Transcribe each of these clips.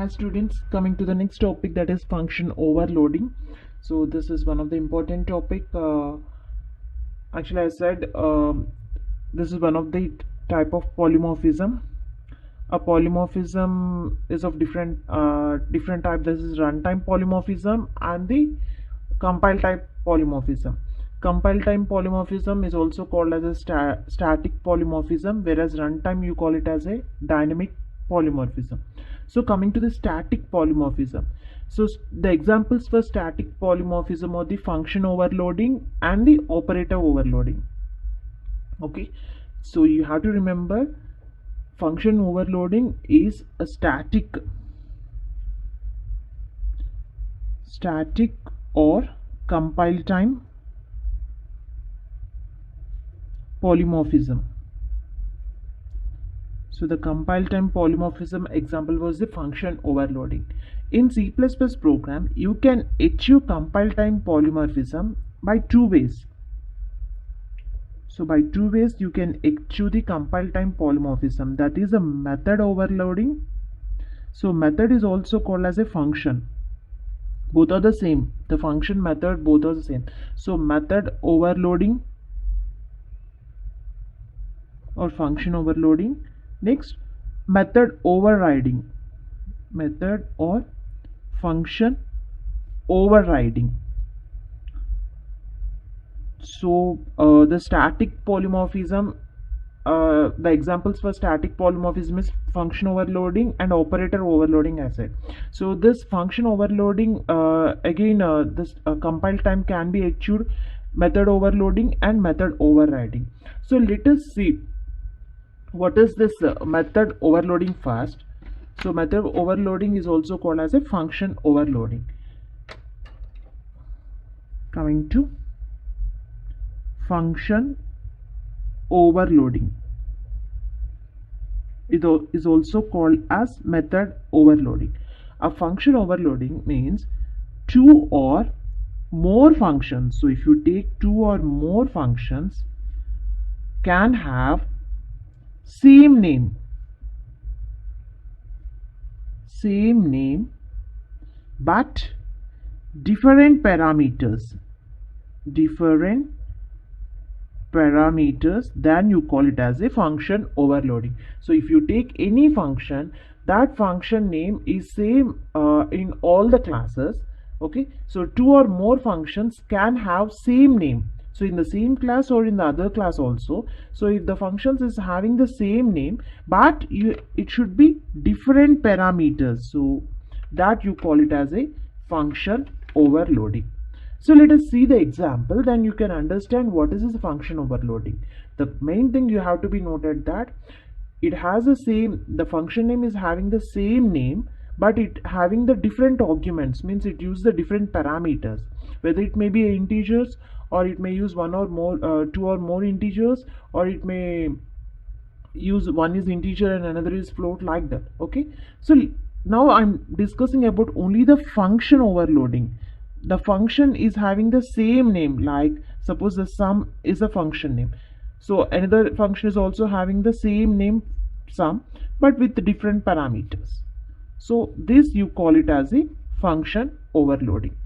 Hi students, coming to the next topic, that is function overloading. So this is one of the important topic. Actually I said this is one of the type of polymorphism. A polymorphism is of different type. This is runtime polymorphism and the compile type polymorphism. Compile time polymorphism is also called as a static polymorphism, whereas runtime you call it as a dynamic polymorphism. So coming to the static polymorphism, so the examples for static polymorphism are the function overloading and the operator overloading. Okay, so you have to remember function overloading is a static or compile time polymorphism. So the compile time polymorphism example was the function overloading. In C++ program, you can achieve compile time polymorphism by two ways. So by two ways you can achieve the compile time polymorphism, that is a method overloading. So method is also called as a function. Both are the same. The function method, both are the same. So method overloading or function overloading. Next, method overriding, method or function overriding. So the static polymorphism, the examples for static polymorphism is function overloading and operator overloading, as said. So this function overloading, again this compile time can be achieved method overloading and method overriding. So let us see what is this method overloading first. So method overloading is also called as a function overloading. Coming to function overloading, it is also called as method overloading. A function overloading means two or more functions. So if you take two or more functions can have same name but different parameters, then you call it as a function overloading. So if you take any function, that function name is same in all the classes. Okay, so two or more functions can have same name, so in the same class or in the other class also. So if the functions is having the same name but it should be different parameters, so that you call it as a function overloading. So let us see the example, then you can understand what is this function overloading. The main thing you have to be noted that it has the function name is having the same name but it having the different arguments, means it uses the different parameters, whether it may be integers or it may use one or more two or more integers, or it may use one is integer and another is float, like that. Okay, so now I'm discussing about only the function overloading. The function is having the same name, like suppose the sum is a function name, so another function is also having the same name sum but with different parameters. So this you call it as a function overloading.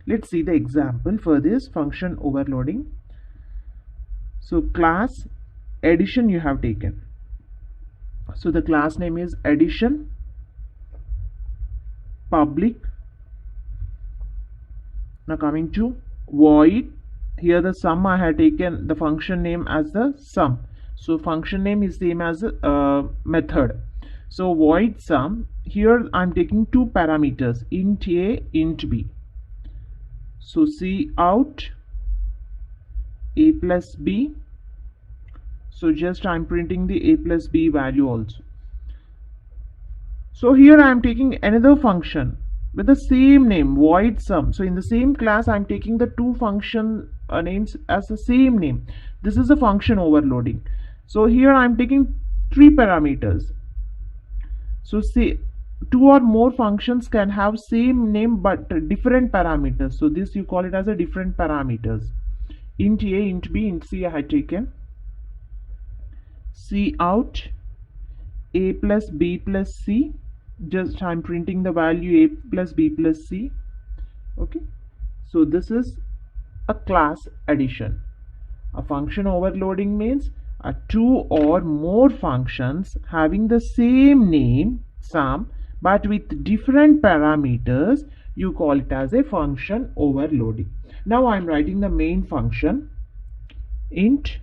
Let's see the example for this function overloading. So class addition you have taken, so the class name is addition public. Now coming to void, here the sum I had taken the function name as the sum, so function name is same as method. So void sum, here I'm taking two parameters, int a, int b. So C out a plus b, so just I'm printing the a plus b value also. So here I am taking another function with the same name, void sum. So in the same class I'm taking the two function names as the same name. This is a function overloading. So here I'm taking three parameters. So say two or more functions can have same name but different parameters, so this you call it as a different parameters. Int a, int b, int c I had taken. C out a plus b plus c, just I'm printing the value a plus b plus c. Okay, so this is a class addition. A function overloading means two or more functions having the same name sum but with different parameters. You call it as a function overloading. Now I'm writing the main function, int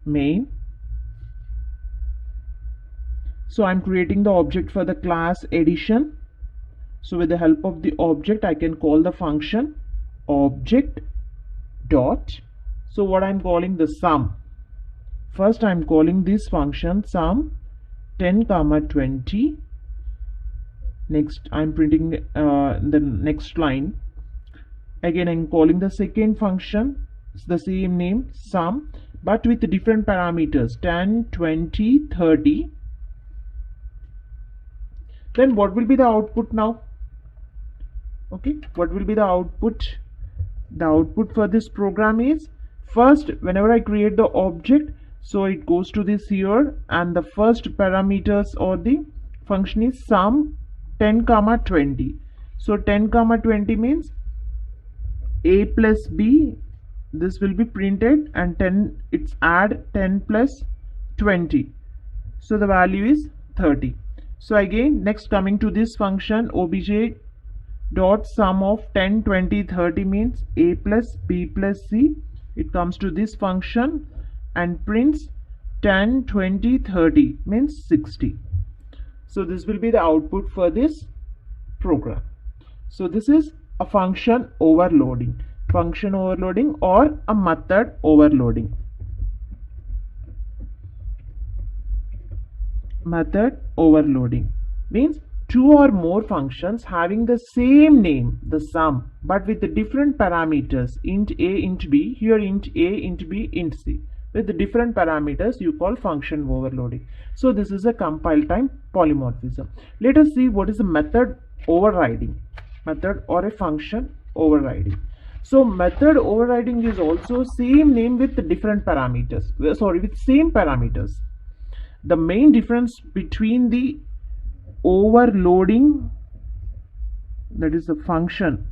main. So I'm creating the object for the class addition. So with the help of the object I can call the function object dot. So what I'm calling the sum. First I'm calling this function sum 10 comma 20. Next I'm printing the next line. Again I'm calling the second function, it's the same name sum but with different parameters 10, 20, 30. Then what will be the output now? Okay, what will be the output? The output for this program is, first whenever I create the object, so it goes to this here and the first parameters or the function is sum 10 comma 20. So 10 comma 20 means a plus b, this will be printed, and 10 it's add 10 plus 20, so the value is 30. So again next coming to this function obj dot sum of 10, 20, 30 means a plus b plus c. It comes to this function and prints 10, 20, 30 means 60. So this will be the output for this program. So this is a function overloading or a method overloading. Method overloading means two or more functions having the same name, the sum, but with the different parameters, int a, int b, here int a, int b, int c. With the different parameters you call function overloading. So this is a compile time polymorphism. Let us see what is a method overriding, method or a function overriding. So method overriding is also same name with the different parameters, with same parameters. The main difference between the overloading, that is a function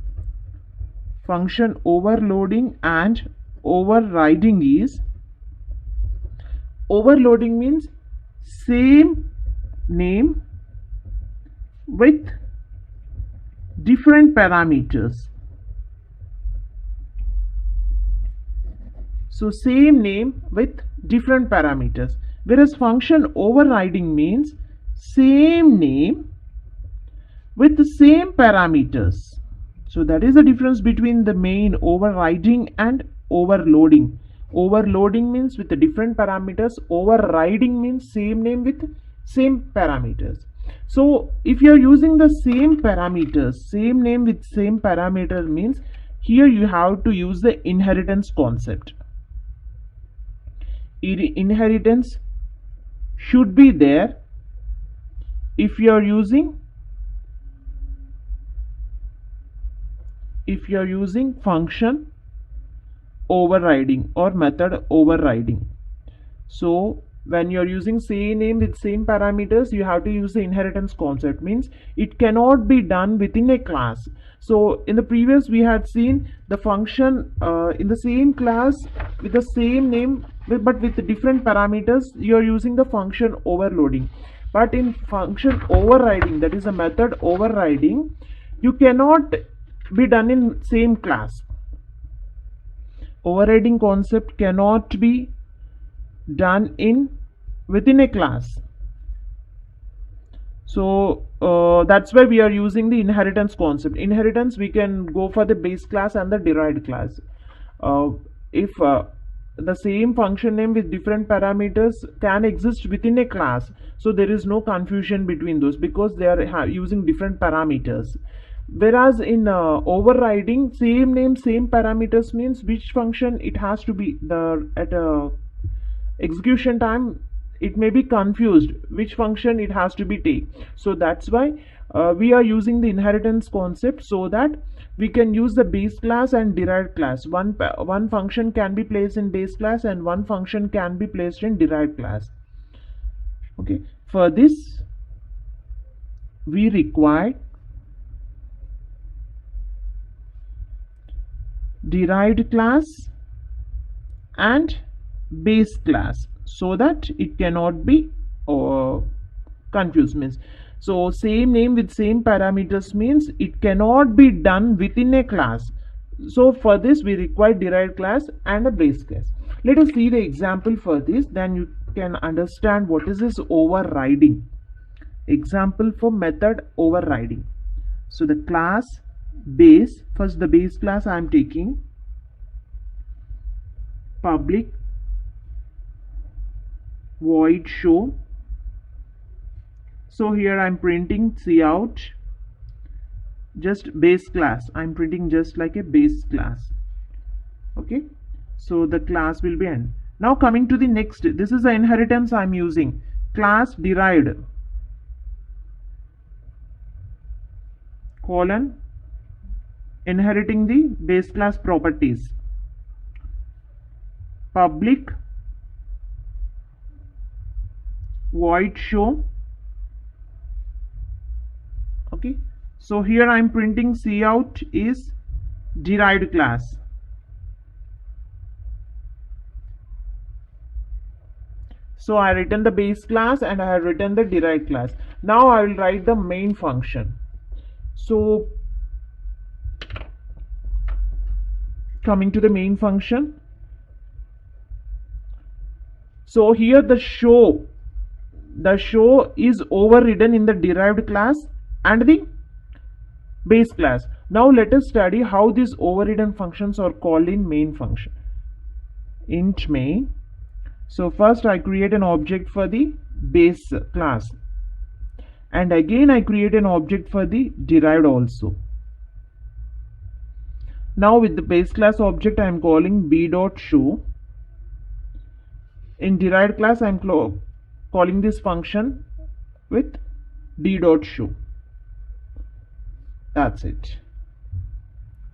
overloading, and overriding is, overloading means same name with different parameters. So same name with different parameters, whereas function overriding means same name with the same parameters. So that is the difference between the main overriding and overloading. Overloading means with the different parameters, overriding means same name with same parameters. So if you are using the same parameters, same name with same parameter means here you have to use the inheritance concept. Inheritance should be there if you are using function overriding or method overriding. So when you are using same name with same parameters, you have to use the inheritance concept, means it cannot be done within a class. So in the previous we had seen the function in the same class with the same name but with the different parameters, you are using the function overloading. But in function overriding, that is a method overriding, you cannot be done in same class. Overriding concept cannot be done within a class. So that's why we are using the inheritance concept. Inheritance, we can go for the base class and the derived class. If the same function name with different parameters can exist within a class, so there is no confusion between those because they are using different parameters. Whereas in overriding, same name same parameters means which function it has to be, at execution time it may be confused which function it has to be take. So that's why we are using the inheritance concept, so that we can use the base class and derived class. One function can be placed in base class and one function can be placed in derived class. Okay, for this we require derived class and base class so that it cannot be confused. Means, so same name with same parameters means it cannot be done within a class. So for this we require derived class and a base class. Let us see the example for this, then you can understand what is this overriding. Example for method overriding. So the class base, first the base class I am taking public void show. So here I am printing cout, just base class. I am printing just like a base class. Okay, so the class will be end. Now coming to the next, this is the inheritance I am using, class derived colon inheriting the base class properties, public void show. Okay, so here I am printing cout is derived class. So I written the base class and I have written the derived class. Now I will write the main function. So coming to the main function, so here the show is overridden in the derived class and the base class. Now let us study how these overridden functions are called in main function. Int main. So first I create an object for the base class and again I create an object for the derived also. Now with the base class object I am calling b.show. In derived class I am calling this function with d.show. That's it.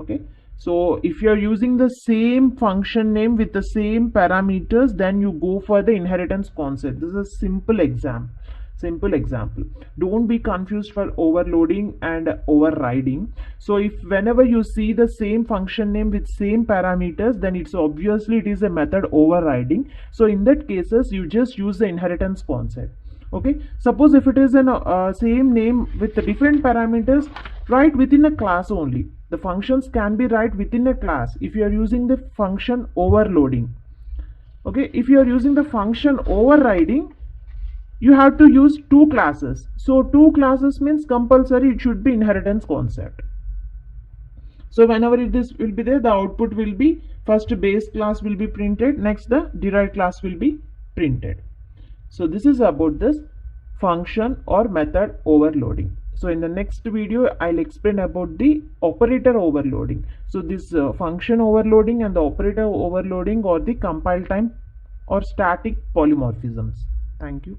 Okay, so if you are using the same function name with the same parameters, then you go for the inheritance concept. This is a simple example. Don't be confused for overloading and overriding. So if whenever you see the same function name with same parameters, then it's obviously it is a method overriding. So in that cases you just use the inheritance concept. Okay, suppose if it is an same name with the different parameters, write within a class only. The functions can be write within a class if you are using the function overloading. Okay, if you are using the function overriding, you have to use two classes. So two classes means compulsory it should be inheritance concept. So whenever this will be there, the output will be first base class will be printed, next the derived class will be printed. So this is about this function or method overloading. So in the next video I'll explain about the operator overloading. So this function overloading and the operator overloading or the compile time or static polymorphisms. Thank you.